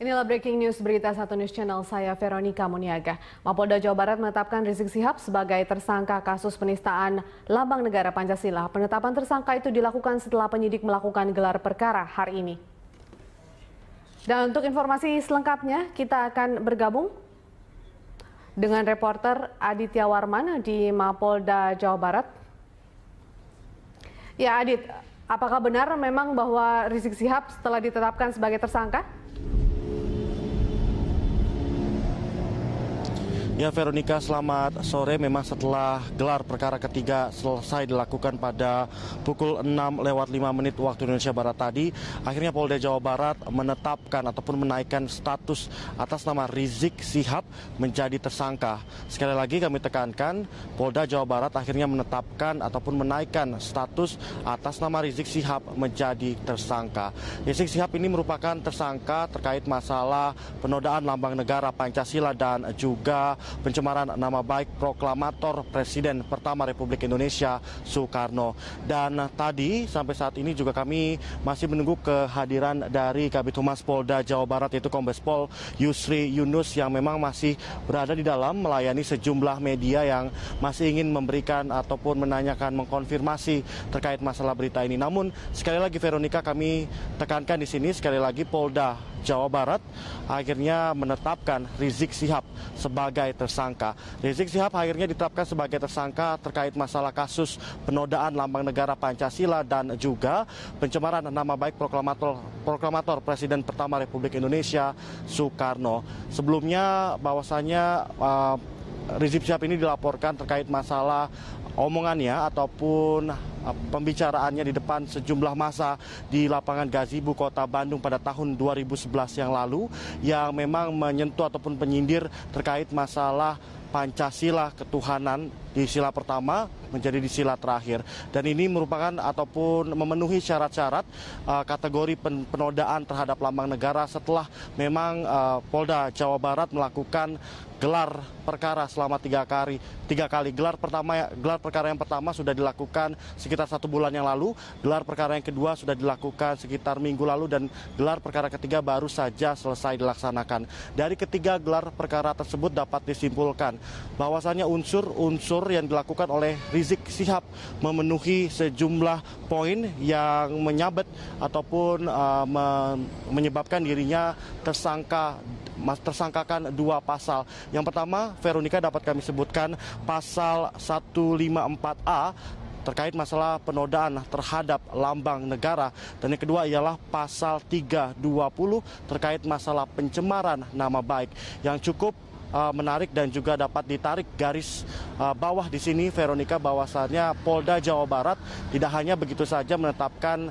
Inilah breaking news berita 1 News Channel, saya Veronica Muniaga. Mapolda Jawa Barat menetapkan Rizik Syihab sebagai tersangka kasus penistaan Lambang Negara Pancasila. Penetapan tersangka itu dilakukan setelah penyidik melakukan gelar perkara hari ini. Dan untuk informasi selengkapnya, kita akan bergabung dengan reporter Aditya Warman di Mapolda Jawa Barat. Ya Adit, apakah benar memang bahwa Rizik Syihab setelah ditetapkan sebagai tersangka? Ya Veronica, selamat sore. Memang setelah gelar perkara ketiga selesai dilakukan pada pukul 6:05 waktu Indonesia Barat tadi, akhirnya Polda Jawa Barat menetapkan ataupun menaikkan status atas nama Rizik Syihab menjadi tersangka. Sekali lagi kami tekankan, Polda Jawa Barat akhirnya menetapkan ataupun menaikkan status atas nama Rizik Syihab menjadi tersangka. Rizik Syihab ini merupakan tersangka terkait masalah penodaan lambang negara Pancasila dan juga pencemaran nama baik proklamator Presiden pertama Republik Indonesia Soekarno. Dan tadi sampai saat ini juga kami masih menunggu kehadiran dari Kabid Humas Polda Jawa Barat, yaitu Kombes Pol Yusri Yunus, yang memang masih berada di dalam melayani sejumlah media yang masih ingin memberikan ataupun menanyakan, mengkonfirmasi terkait masalah berita ini. Namun sekali lagi Veronica, kami tekankan di sini sekali lagi, Polda Jawa Barat akhirnya menetapkan Rizik Syihab sebagai tersangka. Rizik Syihab akhirnya ditetapkan sebagai tersangka terkait masalah kasus penodaan lambang negara Pancasila dan juga pencemaran nama baik proklamator Presiden pertama Republik Indonesia Soekarno. Sebelumnya bahwasanya Rizik Syihab ini dilaporkan terkait masalah omongannya ataupun pembicaraannya di depan sejumlah massa di lapangan Gazebo Kota Bandung pada tahun 2011 yang lalu, yang memang menyentuh ataupun penyindir terkait masalah Pancasila, ketuhanan di sila pertama menjadi di sila terakhir. Dan ini merupakan ataupun memenuhi syarat-syarat kategori penodaan terhadap lambang negara setelah memang Polda Jawa Barat melakukan gelar perkara selama tiga kali. Gelar perkara yang pertama sudah dilakukan sekitar 1 bulan yang lalu, gelar perkara yang kedua sudah dilakukan sekitar minggu lalu, dan gelar perkara ketiga baru saja selesai dilaksanakan. Dari ketiga gelar perkara tersebut dapat disimpulkan bahwasannya unsur-unsur yang dilakukan oleh Rizik Syihab memenuhi sejumlah poin yang menyabet ataupun menyebabkan dirinya tersangkakan 2 pasal. Yang pertama, Veronica, dapat kami sebutkan pasal 154A terkait masalah penodaan terhadap lambang negara, dan yang kedua ialah pasal 320 terkait masalah pencemaran nama baik. Yang cukup menarik dan juga dapat ditarik garis bawah di sini, Veronica, bahwasannya Polda Jawa Barat tidak hanya begitu saja menetapkan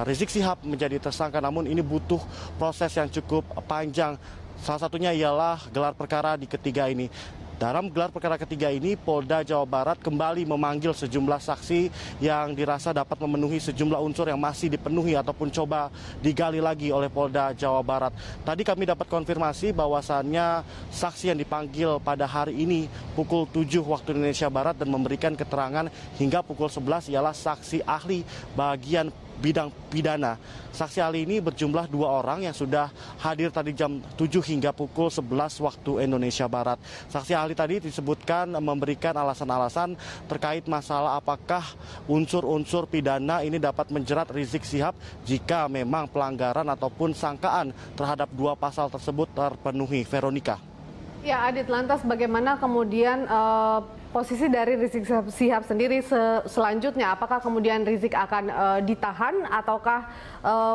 Rizik Syihab menjadi tersangka, namun ini butuh proses yang cukup panjang. Salah satunya ialah gelar perkara di ketiga ini. Dalam gelar perkara ketiga ini, Polda Jawa Barat kembali memanggil sejumlah saksi yang dirasa dapat memenuhi sejumlah unsur yang masih dipenuhi ataupun coba digali lagi oleh Polda Jawa Barat. Tadi kami dapat konfirmasi bahwasannya saksi yang dipanggil pada hari ini pukul 7 waktu Indonesia Barat dan memberikan keterangan hingga pukul 11 ialah saksi ahli bagian bidang pidana. Saksi ahli ini berjumlah 2 orang yang sudah hadir tadi jam 7 hingga pukul 11 waktu Indonesia Barat. Saksi ahli tadi disebutkan memberikan alasan-alasan terkait masalah apakah unsur-unsur pidana ini dapat menjerat Rizik Syihab jika memang pelanggaran ataupun sangkaan terhadap 2 pasal tersebut terpenuhi. Veronica. Ya Adit, lantas bagaimana kemudian posisi dari Rizik Syihab sendiri selanjutnya? Apakah kemudian Rizik akan ditahan ataukah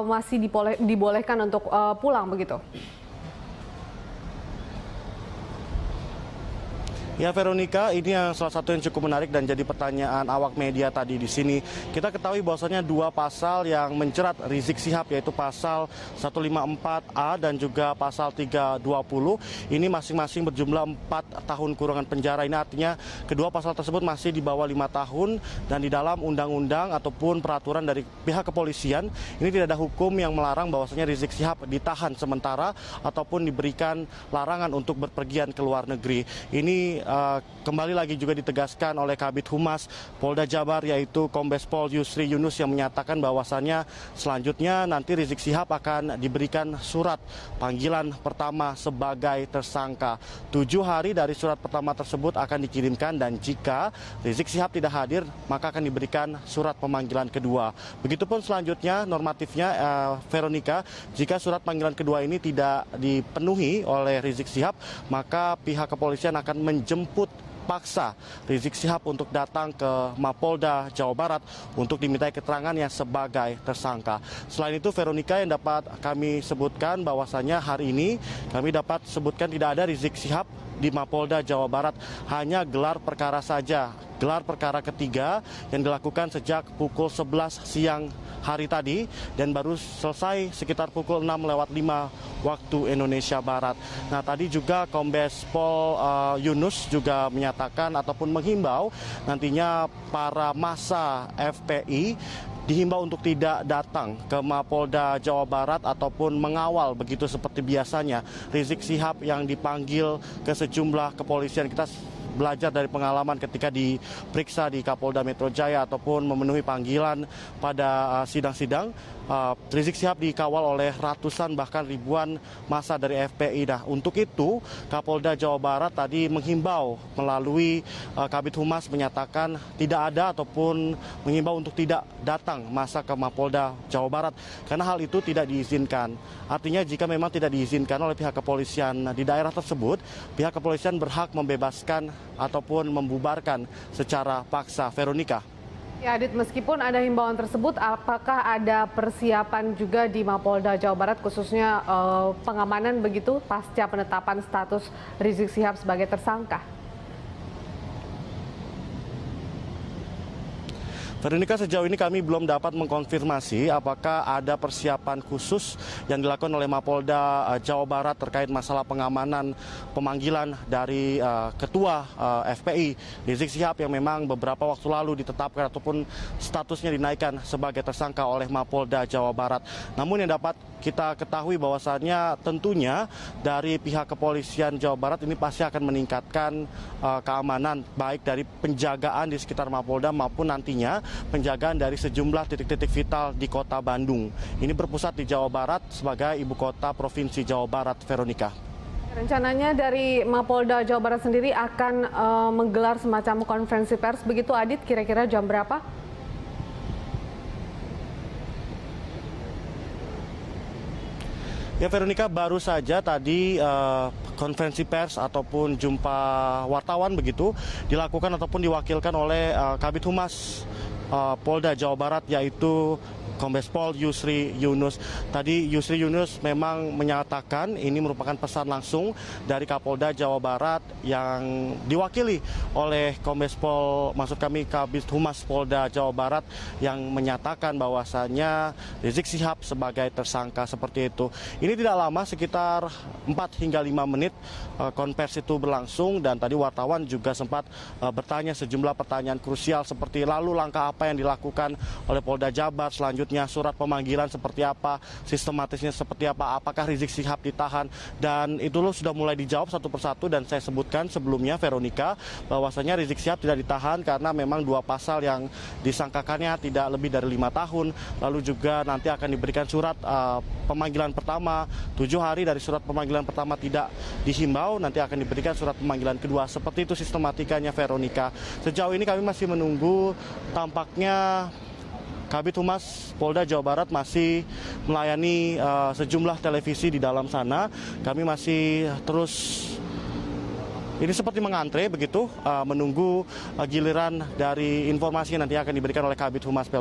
masih dibolehkan untuk pulang begitu? Ya Veronica, ini yang salah satu yang cukup menarik dan jadi pertanyaan awak media tadi di sini. Kita ketahui bahwasanya 2 pasal yang menjerat Rizik Syihab, yaitu pasal 154A dan juga pasal 320, ini masing-masing berjumlah 4 tahun kurungan penjara. Ini artinya kedua pasal tersebut masih di bawah 5 tahun, dan di dalam undang-undang ataupun peraturan dari pihak kepolisian ini tidak ada hukum yang melarang bahwasanya Rizik Syihab ditahan sementara ataupun diberikan larangan untuk berpergian ke luar negeri. Ini kembali lagi juga ditegaskan oleh Kabid Humas Polda Jabar yaitu Kombes Pol Yusri Yunus yang menyatakan bahwasannya selanjutnya nanti Rizik Syihab akan diberikan surat panggilan pertama sebagai tersangka. 7 hari dari surat pertama tersebut akan dikirimkan dan jika Rizik Syihab tidak hadir maka akan diberikan surat pemanggilan kedua. Begitupun selanjutnya normatifnya Veronica, jika surat panggilan kedua ini tidak dipenuhi oleh Rizik Syihab maka pihak kepolisian akan menjemput paksa Rizik Syihab untuk datang ke Mapolda Jawa Barat untuk dimintai keterangannya sebagai tersangka. Selain itu Veronica, yang dapat kami sebutkan bahwasannya hari ini kami dapat sebutkan tidak ada Rizik Syihab di Mapolda Jawa Barat, hanya gelar perkara saja. Gelar perkara ketiga yang dilakukan sejak pukul 11 siang hari tadi dan baru selesai sekitar pukul 6:05 waktu Indonesia Barat. Nah, tadi juga Kombes Pol Yunus juga menyatakan ataupun menghimbau nantinya para massa FPI dihimbau untuk tidak datang ke Mapolda Jawa Barat ataupun mengawal begitu seperti biasanya Rizik Syihab yang dipanggil ke sejumlah kepolisian. Kita belajar dari pengalaman ketika diperiksa di Kapolda Metro Jaya ataupun memenuhi panggilan pada sidang-sidang. Rizik Syihab dikawal oleh ratusan bahkan ribuan massa dari FPI. Nah, untuk itu Kapolda Jawa Barat tadi menghimbau melalui Kabid Humas menyatakan tidak ada ataupun menghimbau untuk tidak datang massa ke Mapolda Jawa Barat karena hal itu tidak diizinkan. Artinya jika memang tidak diizinkan oleh pihak kepolisian di daerah tersebut, pihak kepolisian berhak membebaskan ataupun membubarkan secara paksa. Veronica. Ya, Adit, meskipun ada himbauan tersebut, apakah ada persiapan juga di Mapolda Jawa Barat khususnya pengamanan begitu pasca penetapan status Rizik Syihab sebagai tersangka? Veronica, sejauh ini kami belum dapat mengkonfirmasi apakah ada persiapan khusus yang dilakukan oleh Mapolda Jawa Barat terkait masalah pengamanan pemanggilan dari Ketua FPI Rizik Syihab yang memang beberapa waktu lalu ditetapkan ataupun statusnya dinaikkan sebagai tersangka oleh Mapolda Jawa Barat. Namun yang dapat kita ketahui bahwasannya tentunya dari pihak kepolisian Jawa Barat ini pasti akan meningkatkan keamanan baik dari penjagaan di sekitar Mapolda maupun nantinya penjagaan dari sejumlah titik-titik vital di kota Bandung. Ini berpusat di Jawa Barat sebagai ibu kota provinsi Jawa Barat, Veronica. Rencananya dari Mapolda Jawa Barat sendiri akan menggelar semacam konferensi pers begitu, Adit, kira-kira jam berapa? Ya, Veronica, baru saja tadi konferensi pers ataupun jumpa wartawan begitu dilakukan ataupun diwakilkan oleh Kabid Humas Polda Jawa Barat yaitu Kombes Pol Yusri Yunus. Tadi Yusri Yunus memang menyatakan ini merupakan pesan langsung dari Kapolda Jawa Barat yang diwakili oleh Kombes Pol, maksud kami Kabid Humas Polda Jawa Barat yang menyatakan bahwasannya Rizik Syihab sebagai tersangka seperti itu. Ini tidak lama, sekitar 4 hingga 5 menit konversi itu berlangsung dan tadi wartawan juga sempat bertanya sejumlah pertanyaan krusial seperti lalu langkah apa yang dilakukan oleh Polda Jabar selanjutnya, surat pemanggilan seperti apa, sistematisnya seperti apa, apakah Rizik Syihab ditahan, dan itu sudah mulai dijawab satu persatu. Dan saya sebutkan sebelumnya, Veronica, bahwasanya Rizik Syihab tidak ditahan karena memang 2 pasal yang disangkakannya tidak lebih dari 5 tahun. Lalu juga nanti akan diberikan surat pemanggilan pertama, 7 hari dari surat pemanggilan pertama tidak dihimbau, nanti akan diberikan surat pemanggilan kedua. Seperti itu sistematikanya, Veronica. Sejauh ini kami masih menunggu, tampaknya Kabid Humas Polda Jawa Barat masih melayani sejumlah televisi di dalam sana. Kami masih terus ini seperti mengantre begitu, menunggu giliran dari informasi yang nanti akan diberikan oleh Kabid Humas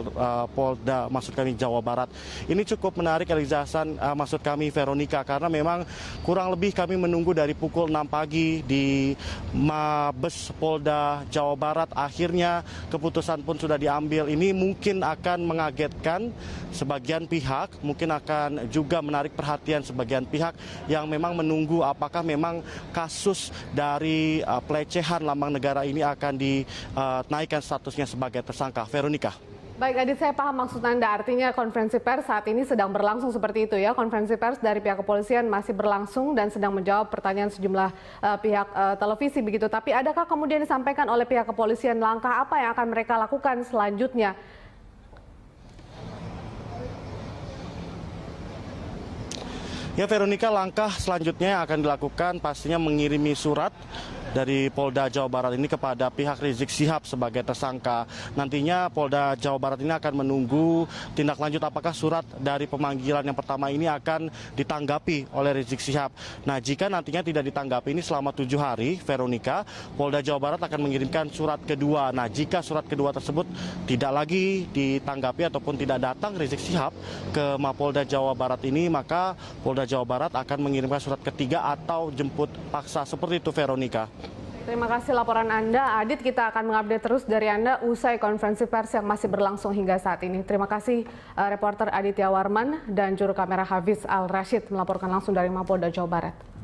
Polda, maksud kami Jawa Barat. Ini cukup menarik, Eliza Hasan, maksud kami Veronica, karena memang kurang lebih kami menunggu dari pukul 6 pagi di Mabes Polda Jawa Barat. Akhirnya keputusan pun sudah diambil. Ini mungkin akan mengagetkan sebagian pihak, mungkin akan juga menarik perhatian sebagian pihak yang memang menunggu apakah memang kasus dari pelecehan lambang negara ini akan dinaikkan statusnya sebagai tersangka. Veronica. Baik, Adit, saya paham maksud Anda. Artinya konferensi pers saat ini sedang berlangsung seperti itu ya. Konferensi pers dari pihak kepolisian masih berlangsung dan sedang menjawab pertanyaan sejumlah pihak televisi begitu. Tapi adakah kemudian disampaikan oleh pihak kepolisian langkah apa yang akan mereka lakukan selanjutnya? Ya Veronica, langkah selanjutnya yang akan dilakukan pastinya mengirimi surat dari Polda Jawa Barat ini kepada pihak Rizik Syihab sebagai tersangka. Nantinya Polda Jawa Barat ini akan menunggu tindak lanjut apakah surat dari pemanggilan yang pertama ini akan ditanggapi oleh Rizik Syihab. Nah, jika nantinya tidak ditanggapi ini selama 7 hari, Veronica, Polda Jawa Barat akan mengirimkan surat kedua. Nah, jika surat kedua tersebut tidak lagi ditanggapi ataupun tidak datang Rizik Syihab ke Mapolda Jawa Barat ini, maka Polda Jawa Barat akan mengirimkan surat ketiga atau jemput paksa. Seperti itu, Veronica. Terima kasih laporan Anda. Adit, kita akan mengupdate terus dari Anda usai konferensi pers yang masih berlangsung hingga saat ini. Terima kasih reporter Aditya Warman dan juru kamera Hafiz Al Rashid melaporkan langsung dari Mapolda Jawa Barat.